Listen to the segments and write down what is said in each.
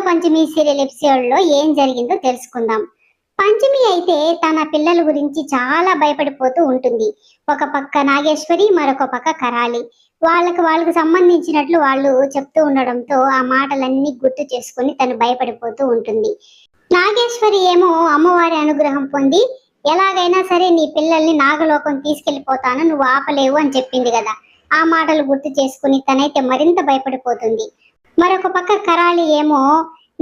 పంచమి serial episode లో ఏం జరిగిందో తెలుసుకుందాం. పంచమి అయితే తన పిల్లల గురించి చాలా భయపడిపోతూ ఉంటుంది. ఒక పక్క నాగేశ్వరి, మరొక పక్క కరాలి. వాళ్ళకు సంబంధించినట్లు వాళ్ళు చెప్తూ ఉండడంతో ఆ మాటలన్నీ గుర్తు చేసుకుని తను భయపడిపోతూ ఉంటుంది. నాగేశ్వరి ఏమో అమ్మవారి అనుగ్రహం పొంది ఎలాగైనా సరే నీ పిల్లల్ని నాగలోకం తీసుకెళ్లిపోతాను, నువ్వు ఆపలేవు అని చెప్పింది కదా. ఆ మాటలు గుర్తు చేసుకుని తనైతే మరింత భయపడిపోతుంది. మరొక పక్క కరాలి ఏమో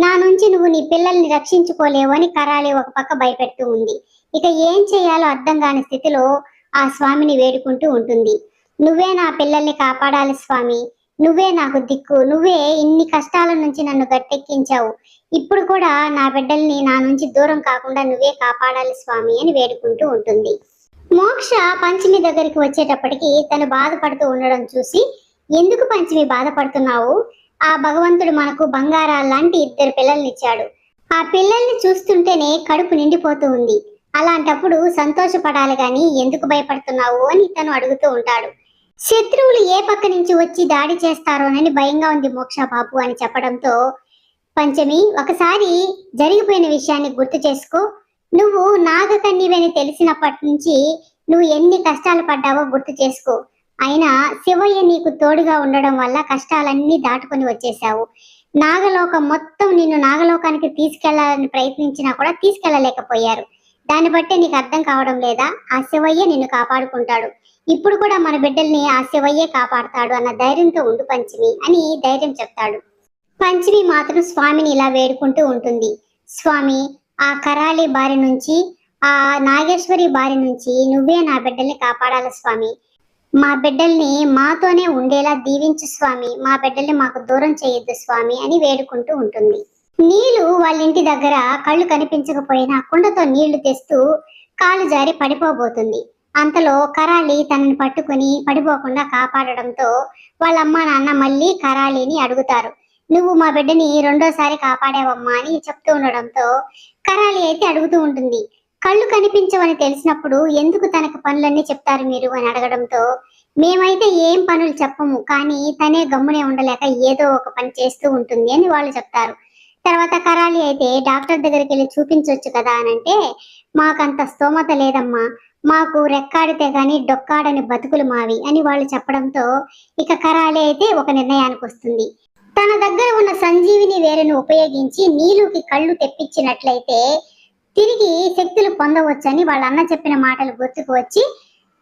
నా నుంచి నువ్వు నీ పిల్లల్ని రక్షించుకోలేవు అని కరాలి ఒక పక్క భయపెడుతూ ఉంది. ఇక ఏం చేయాలో అర్థం కాని స్థితిలో ఆ స్వామిని వేడుకుంటూ ఉంటుంది. నువ్వే నా పిల్లల్ని కాపాడాలి స్వామి, నువ్వే నాకు దిక్కు, నువ్వే ఇన్ని కష్టాల నుంచి నన్ను గట్టెక్కించావు, ఇప్పుడు కూడా నా బిడ్డల్ని నా నుంచి దూరం కాకుండా నువ్వే కాపాడాలి స్వామి అని వేడుకుంటూ ఉంటుంది. మోక్ష పంచమి దగ్గరికి వచ్చేటప్పటికి తను బాధపడుతూ ఉండడం చూసి, ఎందుకు పంచమి బాధపడుతున్నావు, ఆ భగవంతుడు మనకు బంగారాల లాంటి 2 పిల్లల్ని ఇచ్చాడు, ఆ పిల్లల్ని చూస్తుంటేనే కడుపు నిండిపోతూ ఉంది, అలాంటప్పుడు సంతోషపడాలి గాని ఎందుకు భయపడుతున్నావు అని తను అడుగుతూ ఉంటాడు. శత్రువులు ఏ పక్క నుంచి వచ్చి దాడి చేస్తారోనని భయంగా ఉంది మోక్ష బాబు అని చెప్పడంతో, పంచమి ఒకసారి జరిగిపోయిన విషయాన్ని గుర్తు చేసుకో, నువ్వు నాగకన్నివని తెలిసినప్పటి నుంచి నువ్వు ఎన్ని కష్టాలు పడ్డావో గుర్తు చేసుకో, అయినా శివయ్య నీకు తోడుగా ఉండడం వల్ల కష్టాలన్నీ దాటుకొని వచ్చేసావు. నాగలోకం మొత్తం నిన్ను నాగలోకానికి తీసుకెళ్లాలని ప్రయత్నించినా కూడా తీసుకెళ్లలేకపోయారు. దాన్ని బట్టే నీకు అర్థం కావడం లేదా, ఆ శివయ్య నిన్ను కాపాడుకుంటాడు, ఇప్పుడు కూడా మన బిడ్డల్ని ఆ శివయ్యే కాపాడతాడు అన్న ధైర్యంతో ఉండు పంచమి అని ధైర్యం చెప్తాడు. పంచమి మాత్రం స్వామిని ఇలా వేడుకుంటూ ఉంటుంది. స్వామి, ఆ కరాలి బారి నుంచి, ఆ నాగేశ్వరి బారి నుంచి నువ్వే నా బిడ్డల్ని కాపాడాలి స్వామి, మా బిడ్డల్ని మాతోనే ఉండేలా దీవించు స్వామి, మా బిడ్డల్ని మాకు దూరం చేయొద్దు స్వామి అని వేడుకుంటూ ఉంటుంది. నీళ్లు వాళ్ళ ఇంటి దగ్గర కళ్ళు కనిపించకపోయినా కుండతో నీళ్లు తెస్తూ కాలు జారి పడిపోబోతుంది. అంతలో కరాలి తనని పట్టుకుని పడిపోకుండా కాపాడడంతో వాళ్ళ అమ్మ నాన్న మళ్ళీ కరాలిని అడుగుతారు, నువ్వు మా బిడ్డని 2వ సారి కాపాడావమ్మా అని చెప్తూ ఉండడంతో కరాలి అయితే అడుగుతూ ఉంటుంది, కళ్ళు కనిపించవని తెలిసినప్పుడు ఎందుకు తనకు పనులన్నీ చెప్తారు మీరు అని అడగడంతో, మేమైతే ఏం పనులు చెప్పము, కానీ తనే గమ్మునే ఉండలేక ఏదో ఒక పని చేస్తూ ఉంటుంది అని వాళ్ళు చెప్తారు. తర్వాత కరాలి అయితే డాక్టర్ దగ్గరికి వెళ్ళి చూపించవచ్చు కదా అని అంటే, మాకంత స్తోమత లేదమ్మా, మాకు రెక్కాడితే గాని డొక్కాడని బతుకులు మావి అని వాళ్ళు చెప్పడంతో ఇక కరాలి అయితే ఒక నిర్ణయానికి వస్తుంది. తన దగ్గర ఉన్న సంజీవిని వేరును ఉపయోగించి నీలుకి కళ్ళు తెప్పించినట్లయితే తిరిగి శక్తులు పొందవచ్చని వాళ్ళ అన్న చెప్పిన మాటలు గుర్తుకు వచ్చి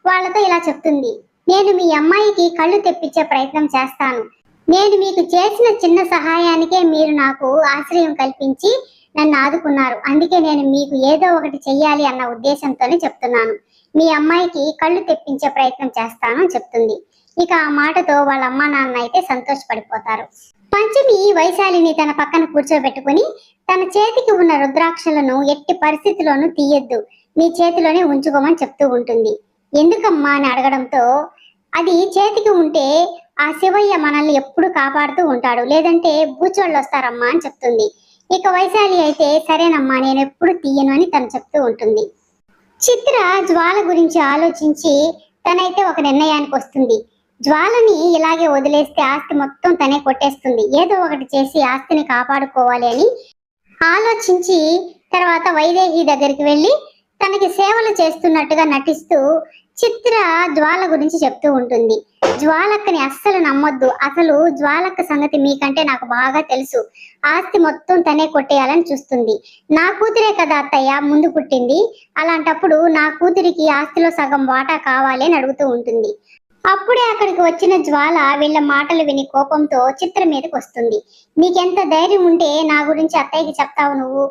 వాళ్ళతో ఇలా చెప్తుంది, నేను మీ అమ్మాయికి కళ్ళు తెప్పించే ప్రయత్నం చేస్తాను, నేను మీకు చేసిన చిన్న సహాయానికే మీరు నాకు ఆశ్రయం కల్పించి నన్ను ఆదుకున్నారు, అందుకే నేను మీకు ఏదో ఒకటి చెయ్యాలి అన్న ఉద్దేశంతోనే చెప్తున్నాను, మీ అమ్మాయికి కళ్ళు తెప్పించే ప్రయత్నం చేస్తాను అని చెప్తుంది. ఇక ఆ మాటతో వాళ్ళ అమ్మా నాన్న అయితే సంతోషపడిపోతారు. పంచమి వైశాలిని తన పక్కన కూర్చోబెట్టుకుని తన చేతికి ఉన్న రుద్రాక్షలను ఎట్టి పరిస్థితిలోనూ తీయొద్దు, నీ చేతిలోనే ఉంచుకోమని చెప్తూ ఉంటుంది. ఎందుకమ్మా అని అడగడంతో, అది చేతికి ఉంటే ఆ శివయ్య మనల్ని ఎప్పుడు కాపాడుతూ ఉంటాడు, లేదంటే బూచోళ్ళు వస్తారమ్మా అని చెప్తుంది. ఇక వైశాలి అయితే సరేనమ్మా నేను ఎప్పుడు తీయను అని తను చెప్తూ ఉంటుంది. చిత్ర జ్వాల గురించి ఆలోచించి తనైతే ఒక నిర్ణయానికి వస్తుంది. జ్వాలని ఇలాగే వదిలేస్తే ఆస్తి మొత్తం తనే కొట్టేస్తుంది, ఏదో ఒకటి చేసి ఆస్తిని కాపాడుకోవాలి అని ఆలోచించి తర్వాత వైదేహి దగ్గరికి వెళ్ళి తనకి సేవలు చేస్తున్నట్టుగా నటిస్తూ చిత్ర జ్వాల గురించి చెప్తూ ఉంటుంది. జ్వాలక్కని అస్సలు నమ్మొద్దు, అసలు జ్వాలక్క సంగతి మీకంటే నాకు బాగా తెలుసు, ఆస్తి మొత్తం తనే కొట్టేయాలని చూస్తుంది, నా కూతురే కదా అత్తయ్య ముందు పుట్టింది, అలాంటప్పుడు నా కూతురికి ఆస్తిలో సగం వాటా కావాలి అని అడుగుతూ ఉంటుంది. అప్పుడే అక్కడికి వచ్చిన జ్వాల వీళ్ళ మాటలు విని కోపంతో చిత్ర మీదకి వస్తుంది. నీకెంత ధైర్యం ఉంటే నా గురించి అత్తయ్యకి చెప్తావు, నువ్వు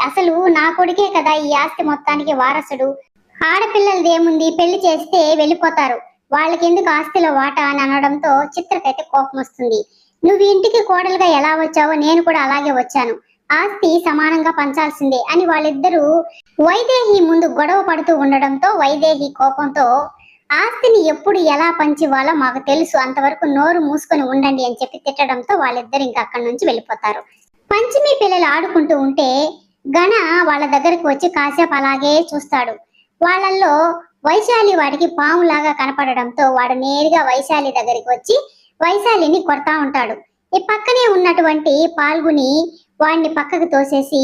అసలు నా కొడుకే కదా ఈ ఆస్తి మొత్తానికి వారసుడు, ఆడపిల్లలదేముంది, పెళ్లి చేస్తే వెళ్ళిపోతారు, వాళ్ళకి ఎందుకు ఆస్తిలో వాటా అని అనడంతో చిత్రకైతే కోపం వస్తుంది. నువ్వు ఇంటికి కోడలుగా ఎలా వచ్చావో నేను కూడా అలాగే వచ్చాను, ఆస్తి సమానంగా పంచాల్సిందే అని వాళ్ళిద్దరూ వైదేహి ముందు గొడవ పడుతూ ఉండడంతో వైదేహి కోపంతో, ఆస్తిని ఎప్పుడు ఎలా పంచివ్వాలో మాకు తెలుసు, అంతవరకు నోరు మూసుకొని ఉండండి అని చెప్పి తిట్టడంతో వాళ్ళిద్దరు ఇంకా అక్కడి నుంచి వెళ్ళిపోతారు. పంచమి పిల్లలు ఆడుకుంటూ ఉంటే గణ వాళ్ళ దగ్గరికి వచ్చి కాసేపు అలాగే చూస్తాడు. వాళ్ళల్లో వైశాలి వాడికి పాములాగా కనపడడంతో వాడు నేరుగా వైశాలి దగ్గరికి వచ్చి వైశాలిని కొడతా ఉంటాడు. ఈ పక్కనే ఉన్నటువంటి పాల్గొని వాడిని పక్కకు తోసేసి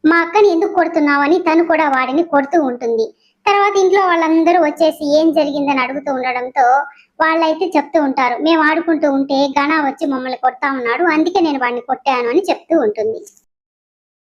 మా అక్కని ఎందుకు కొడుతున్నావు అని తను కూడా వాడిని కొడుతూ ఉంటుంది. తర్వాత ఇంట్లో వాళ్ళందరూ వచ్చేసి ఏం జరిగిందని అడుగుతూ ఉండడంతో వాళ్ళైతే చెప్తూ ఉంటారు, మేము ఆడుకుంటూ ఉంటే గణ వచ్చి మమ్మల్ని కొడతా ఉన్నాడు, అందుకే నేను వాడిని కొట్టాను అని చెప్తూ ఉంటుంది.